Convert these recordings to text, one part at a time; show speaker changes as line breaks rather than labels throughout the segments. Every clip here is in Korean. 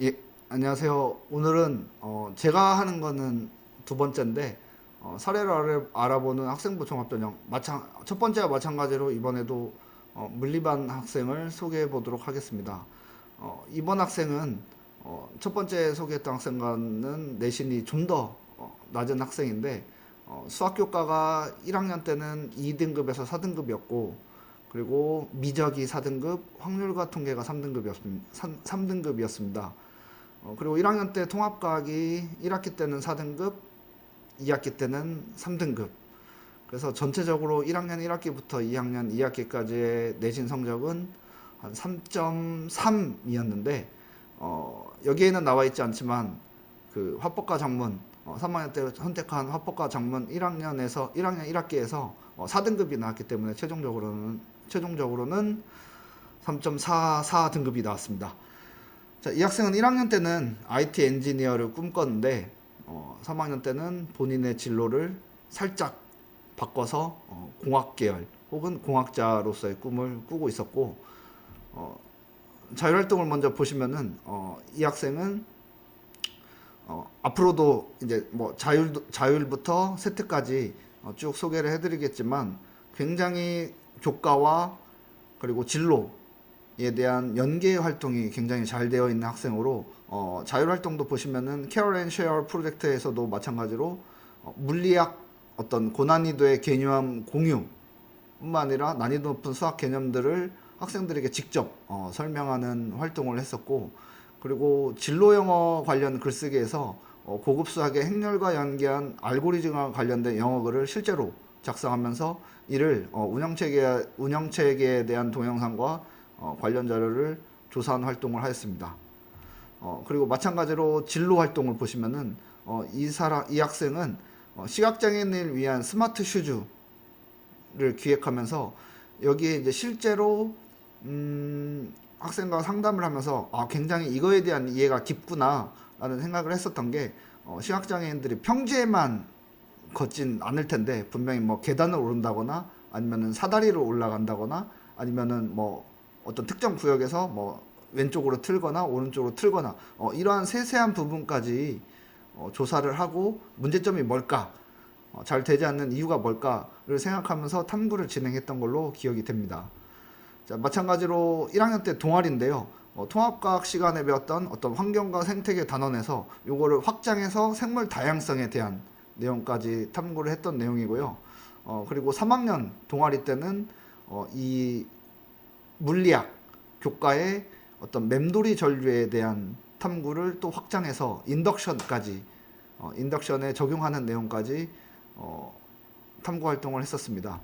예, 안녕하세요. 오늘은 제가 하는 거는 두 번째인데 사례를 알아보는 학생부 종합전형 첫 번째와 마찬가지로 이번에도 물리반 학생을 소개해 보도록 하겠습니다. 이번 학생은 첫 번째 소개했던 학생과는 내신이 좀 더 낮은 학생인데 수학 교과가 1학년 때는 2등급에서 4등급이었고 그리고 미적이 4등급, 확률과 통계가 3등급이었습니다. 그리고 1학년 때 통합과학이 1학기 때는 4등급, 2학기 때는 3등급. 그래서 전체적으로 1학년 1학기부터 2학년 2학기까지의 내신 성적은 한 3.3이었는데 여기에는 나와 있지 않지만 그 화법과 작문 3학년 때 선택한 화법과 작문 1학년에서 1학년 1학기에서 4등급이 나왔기 때문에 최종적으로는 3.44 등급이 나왔습니다. 자, 이 학생은 1학년 때는 IT 엔지니어를 꿈꿨는데 3학년 때는 본인의 진로를 살짝 바꿔서 공학 계열 혹은 공학자로서의 꿈을 꾸고 있었고 자율활동을 먼저 보시면은 이 학생은 앞으로도 이제 뭐 자율부터 세트까지 쭉 소개를 해드리겠지만 굉장히 교과와 그리고 진로에 대한 연계 활동이 굉장히 잘 되어 있는 학생으로 자율 활동도 보시면은 캐럴 앤 쉐어 프로젝트에서도 마찬가지로 물리학 어떤 고난이도의 개념 공유뿐만 아니라 난이도 높은 수학 개념들을 학생들에게 직접 설명하는 활동을 했었고 그리고 진로 영어 관련 글쓰기에서 고급 수학의 행렬과 연계한 알고리즘과 관련된 영어 글을 실제로 작성하면서 이를 운영체계에 대한 동영상과 관련 자료를 조사한 활동을 하였습니다. 그리고 마찬가지로 진로 활동을 보시면은 이 학생은 시각장애인을 위한 스마트 슈즈를 기획하면서 여기에 이제 실제로 학생과 상담을 하면서 굉장히 이거에 대한 이해가 깊구나라는 생각을 했었던 게 시각장애인들이 평지에만 걷진 않을 텐데 분명히 뭐 계단을 오른다거나 아니면은 사다리로 올라간다거나 아니면은 뭐 어떤 특정 구역에서 뭐 왼쪽으로 틀거나 오른쪽으로 틀거나 이러한 세세한 부분까지 조사를 하고 문제점이 뭘까 잘 되지 않는 이유가 뭘까를 생각하면서 탐구를 진행했던 걸로 기억이 됩니다. 자, 마찬가지로 1학년 때 동아리인데요. 통합과학 시간에 배웠던 어떤 환경과 생태계 단원에서 요거를 확장해서 생물 다양성에 대한 내용까지 탐구를 했던 내용이고요. 그리고 3학년 동아리 때는 이 물리학 교과의 어떤 맴돌이 전류에 대한 탐구를 또 확장해서 인덕션에 적용하는 내용까지 탐구 활동을 했었습니다.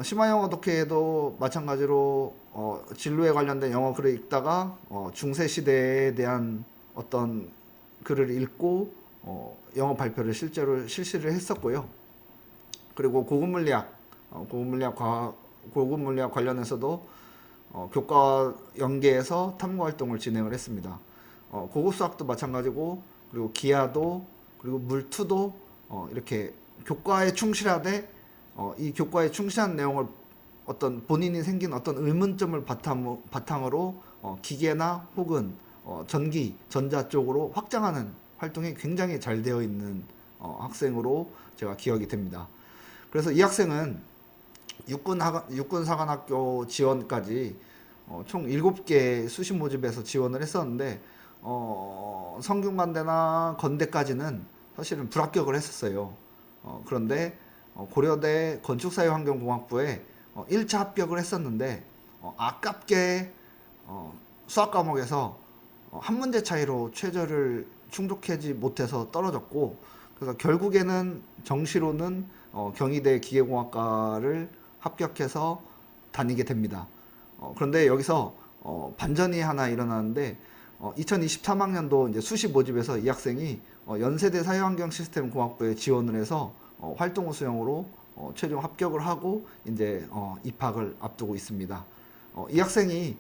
심화 영어 독해에도 마찬가지로 진로에 관련된 영어 글을 읽다가 중세 시대에 대한 어떤 글을 읽고 영어 발표를 실제로 실시를 했었고요. 그리고 고급 물리학 관련해서도 교과 연계해서 탐구 활동을 진행을 했습니다. 고급 수학도 마찬가지고 그리고 기하도 그리고 물투도 이렇게 교과에 충실하되 이 교과에 충실한 내용을 어떤 본인이 생긴 어떤 의문점을 바탕으로 기계나 혹은 전기, 전자 쪽으로 확장하는 활동이 굉장히 잘 되어 있는 학생으로 제가 기억이 됩니다. 그래서 이 학생은 육군사관학교 지원까지 총 7개 수시 모집에서 지원을 했었는데 성균관대나 건대까지는 사실은 불합격을 했었어요. 그런데 고려대 건축사회환경공학부에 1차 합격을 했었는데 아깝게 수학 과목에서 한 문제 차이로 최저를 충족하지 못해서 떨어졌고 그래서 결국에는 정시로는 경희대 기계공학과를 합격해서 다니게 됩니다. 그런데 여기서 반전이 하나 일어나는데 2023학년도 이제 수시 모집에서 이 학생이 연세대 사회환경시스템공학부에 지원을 해서 활동호 수용으로 최종 합격을 하고 이제 입학을 앞두고 있습니다. 이 학생이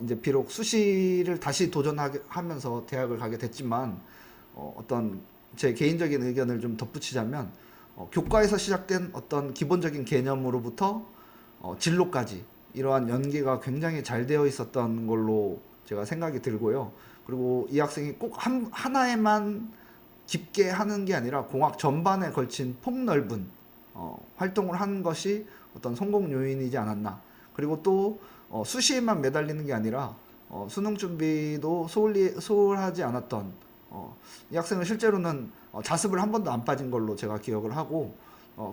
이제 비록 수시를 다시 도전하면서 대학을 가게 됐지만 어떤 제 개인적인 의견을 좀 덧붙이자면 교과에서 시작된 어떤 기본적인 개념으로부터 진로까지 이러한 연계가 굉장히 잘 되어 있었던 걸로 제가 생각이 들고요. 그리고 이 학생이 꼭 하나에만 깊게 하는 게 아니라 공학 전반에 걸친 폭넓은 활동을 하는 것이 어떤 성공 요인이지 않았나. 그리고 또 수시에만 매달리는 게 아니라 수능 준비도 소홀하지 않았던 이 학생은 실제로는 자습을 한 번도 안 빠진 걸로 제가 기억을 하고,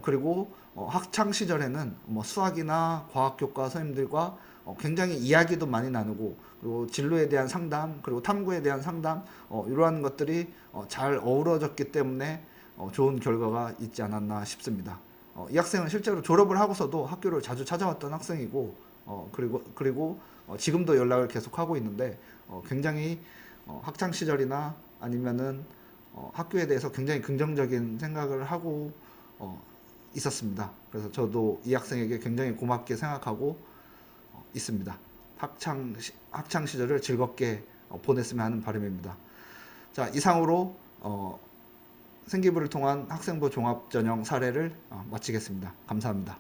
그리고 학창 시절에는 뭐 수학이나 과학 교과 선생님들과 굉장히 이야기도 많이 나누고, 그리고 진로에 대한 상담, 그리고 탐구에 대한 상담, 이러한 것들이 잘 어우러졌기 때문에 좋은 결과가 있지 않았나 싶습니다. 이 학생은 실제로 졸업을 하고서도 학교를 자주 찾아왔던 학생이고, 그리고 지금도 연락을 계속하고 있는데, 굉장히 학창 시절이나 아니면은 학교에 대해서 굉장히 긍정적인 생각을 하고 있었습니다. 그래서 저도 이 학생에게 굉장히 고맙게 생각하고 있습니다. 학창 시절을 즐겁게 보냈으면 하는 바람입니다. 자, 이상으로 생기부를 통한 학생부 종합전형 사례를 마치겠습니다. 감사합니다.